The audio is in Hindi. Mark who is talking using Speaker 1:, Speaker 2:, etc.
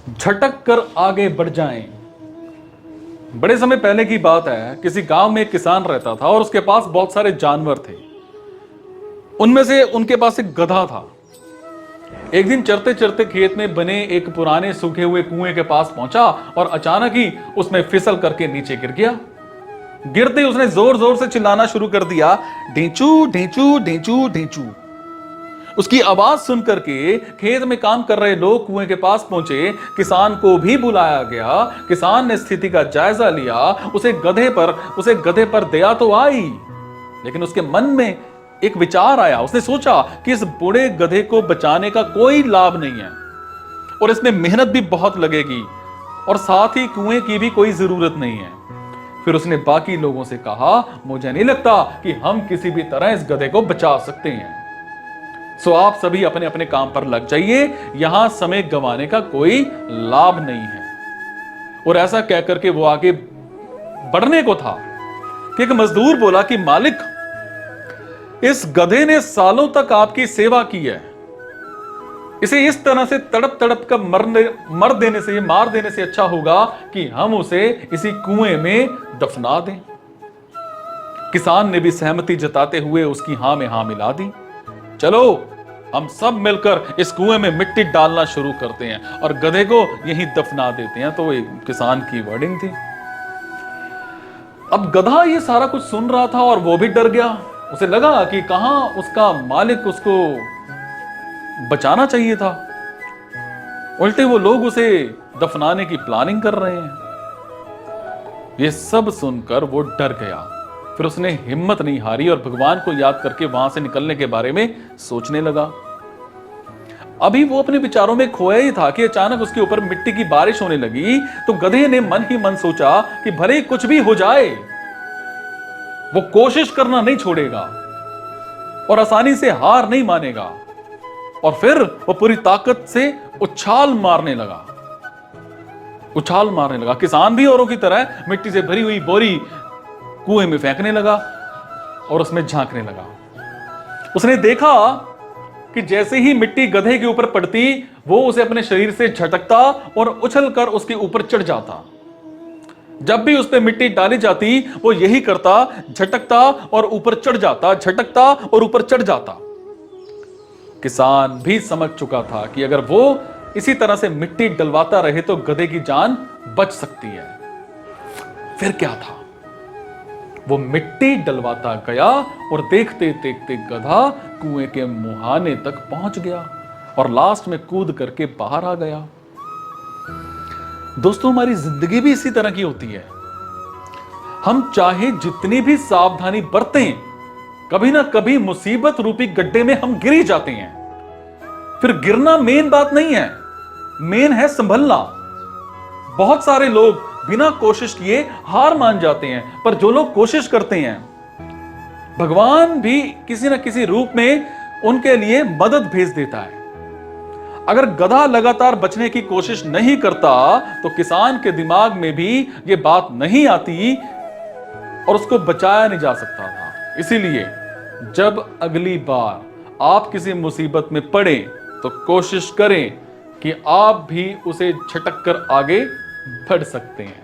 Speaker 1: झटक कर आगे बढ़ जाएं। बड़े समय पहले की बात है, किसी गांव में एक किसान रहता था और उसके पास बहुत सारे जानवर थे। उनमें से उनके पास एक गधा था। एक दिन चरते चरते खेत में बने एक पुराने सूखे हुए कुएं के पास पहुंचा और अचानक ही उसमें फिसल करके नीचे गिर गया। गिरते ही उसने जोर जोर से चिल्लाना शुरू कर दिया, ढेंचू ढेंचू ढेंचू ढेंचू। उसकी आवाज सुनकर के खेत में काम कर रहे लोग कुएं के पास पहुंचे। किसान को भी बुलाया गया। किसान ने स्थिति का जायजा लिया। उसे गधे पर दया तो आई, लेकिन उसके मन में एक विचार आया। उसने सोचा कि इस बूढ़े गधे को बचाने का कोई लाभ नहीं है और इसमें मेहनत भी बहुत लगेगी और साथ ही कुएं की भी कोई जरूरत नहीं है। फिर उसने बाकी लोगों से कहा, मुझे नहीं लगता कि हम किसी भी तरह इस गधे को बचा सकते हैं। सो आप सभी अपने अपने काम पर लग जाइए, यहां समय गंवाने का कोई लाभ नहीं है। और ऐसा कहकर के वो आगे बढ़ने को था कि एक मजदूर बोला कि मालिक, इस गधे ने सालों तक आपकी सेवा की है। इसे इस तरह से तड़प तड़प कर मार देने से अच्छा होगा कि हम उसे इसी कुएं में दफना दें। किसान ने भी सहमति जताते हुए उसकी हां में हां मिला दी। चलो हम सब मिलकर इस कुएं में मिट्टी डालना शुरू करते हैं और गधे को यहीं दफना देते हैं। तो किसान की वर्डिंग थी। अब गधा ये सारा कुछ सुन रहा था और वो भी डर गया। उसे लगा कि कहां उसका मालिक उसको बचाना चाहिए था, उल्टे वो लोग उसे दफनाने की प्लानिंग कर रहे हैं। ये सब सुनकर वो डर गया। फिर उसने हिम्मत नहीं हारी और भगवान को याद करके वहां से निकलने के बारे में सोचने लगा। अभी वो अपने विचारों में खोया ही था कि अचानक उसके ऊपर मिट्टी की बारिश होने लगी। तो गधे ने मन ही मन सोचा कि भले कुछ भी हो जाए, वो कोशिश करना नहीं छोड़ेगा और आसानी से हार नहीं मानेगा। और फिर वो पूरी ताकत से उछाल मारने लगा। किसान भी औरों की तरह मिट्टी से भरी हुई बोरी कुएं में फेंकने लगा और उसमें झांकने लगा। उसने देखा कि जैसे ही मिट्टी गधे के ऊपर पड़ती, वो उसे अपने शरीर से झटकता और उछलकर उसके ऊपर चढ़ जाता। जब भी उस पर मिट्टी डाली जाती, वो यही करता, झटकता और ऊपर चढ़ जाता, झटकता और ऊपर चढ़ जाता। किसान भी समझ चुका था कि अगर वो इसी तरह से मिट्टी डलवाता रहे तो गधे की जान बच सकती है। फिर क्या था, वो मिट्टी डलवाता गया और देखते देखते गधा कुएं के मुहाने तक पहुंच गया और लास्ट में कूद करके बाहर आ गया। दोस्तों, हमारी जिंदगी भी इसी तरह की होती है। हम चाहे जितनी भी सावधानी बरतें, कभी ना कभी मुसीबत रूपी गड्ढे में हम गिर ही जाते हैं। फिर गिरना मेन बात नहीं है, मेन है संभलना। बहुत सारे लोग बिना कोशिश किए हार मान जाते हैं, पर जो लोग कोशिश करते हैं, भगवान भी किसी ना किसी रूप में उनके लिए मदद भेज देता है। अगर गधा लगातार बचने की कोशिश नहीं करता तो किसान के दिमाग में भी यह बात नहीं आती और उसको बचाया नहीं जा सकता था। इसीलिए जब अगली बार आप किसी मुसीबत में पड़े तो कोशिश करें कि आप भी उसे झटक कर आगे बढ़ सकते हैं।